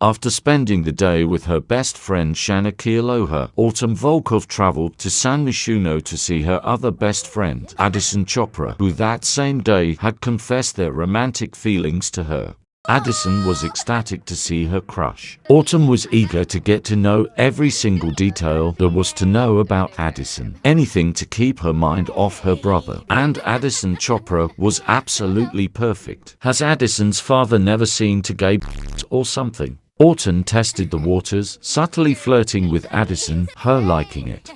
After spending the day with her best friend Shanna Kealoha, Autumn Volkov traveled to San Myshuno to see her other best friend, Addison Chopra, who that same day had confessed their romantic feelings to her. Addison was ecstatic to see her crush. Autumn was eager to get to know every single detail there was to know about Addison. Anything to keep her mind off her brother. And Addison Chopra was absolutely perfect. Has Addison's father never seen to gay or something? Autumn tested the waters, subtly flirting with Addison, her liking it.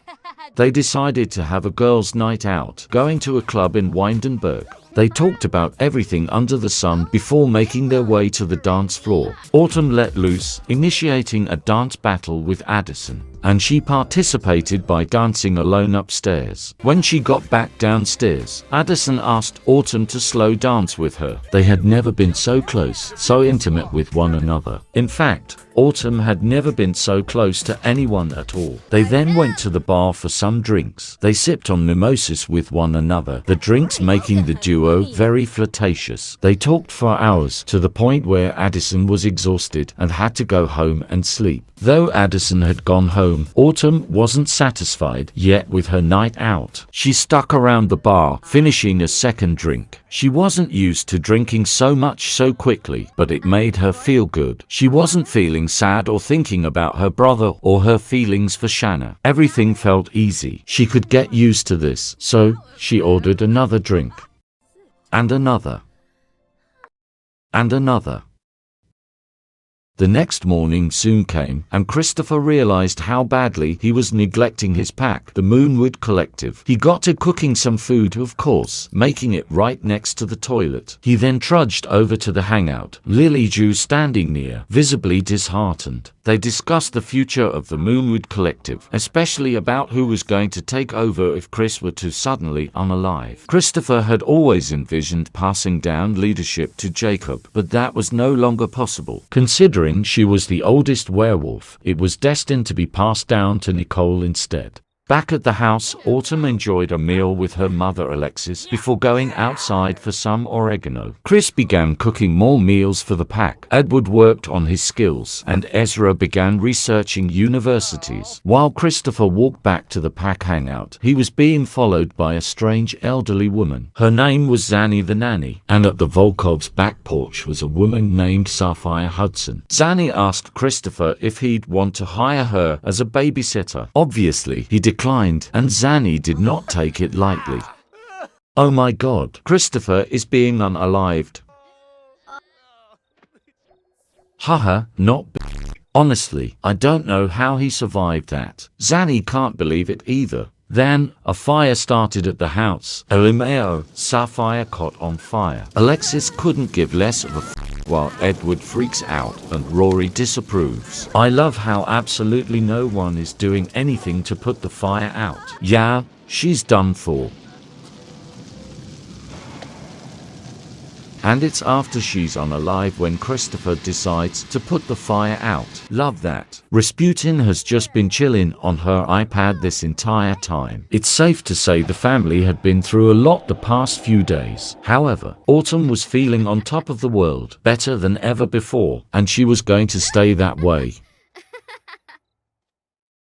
They decided to have a girls' night out, going to a club in Windenburg. They talked about everything under the sun before making their way to the dance floor. Autumn let loose, initiating a dance battle with Addison, and she participated by dancing alone upstairs. When she got back downstairs, Addison asked Autumn to slow dance with her. They had never been so close, so intimate with one another. In fact, Autumn had never been so close to anyone at all. They then went to the bar for some drinks. They sipped on mimosas with one another, the drinks making the duo very flirtatious. They talked for hours, to the point where Addison was exhausted and had to go home and sleep. Though Addison had gone home, Autumn wasn't satisfied yet with her night out. She stuck around the bar, finishing a second drink. She wasn't used to drinking so much so quickly, but it made her feel good. She wasn't feeling sad or thinking about her brother or her feelings for Shanna. Everything felt easy. She could get used to this, so she ordered another drink. And another. And another. The next morning soon came, and Christopher realized how badly he was neglecting his pack, the Moonwood Collective. He got to cooking some food, of course, making it right next to the toilet. He then trudged over to the hangout, Lily Ju standing near, visibly disheartened. They discussed the future of the Moonwood Collective, especially about who was going to take over if Chris were to suddenly unalive. Christopher had always envisioned passing down leadership to Jacob, but that was no longer possible. Considering she was the oldest werewolf, it was destined to be passed down to Nicole instead. Back at the house, Autumn enjoyed a meal with her mother Alexis before going outside for some oregano. Chris began cooking more meals for the pack. Edward worked on his skills, and Ezra began researching universities. While Christopher walked back to the pack hangout, he was being followed by a strange elderly woman. Her name was Zanny the Nanny, and at the Volkov's back porch was a woman named Sapphire Hudson. Zanny asked Christopher if he'd want to hire her as a babysitter. Obviously, he declined, and Zanny did not take it lightly. Oh my god, Christopher is being unalived. Haha, not honestly, I don't know how he survived that. Zanny can't believe it either. Then, a fire started at the house. LMAO, Sapphire caught on fire. Alexis couldn't give less of a while Edward freaks out and Rory disapproves. I love how absolutely no one is doing anything to put the fire out. Yeah, she's done for. And it's after she's unalive when Christopher decides to put the fire out. Love that. Rasputin has just been chilling on her iPad this entire time. It's safe to say the family had been through a lot the past few days. However, Autumn was feeling on top of the world, better than ever before, and she was going to stay that way.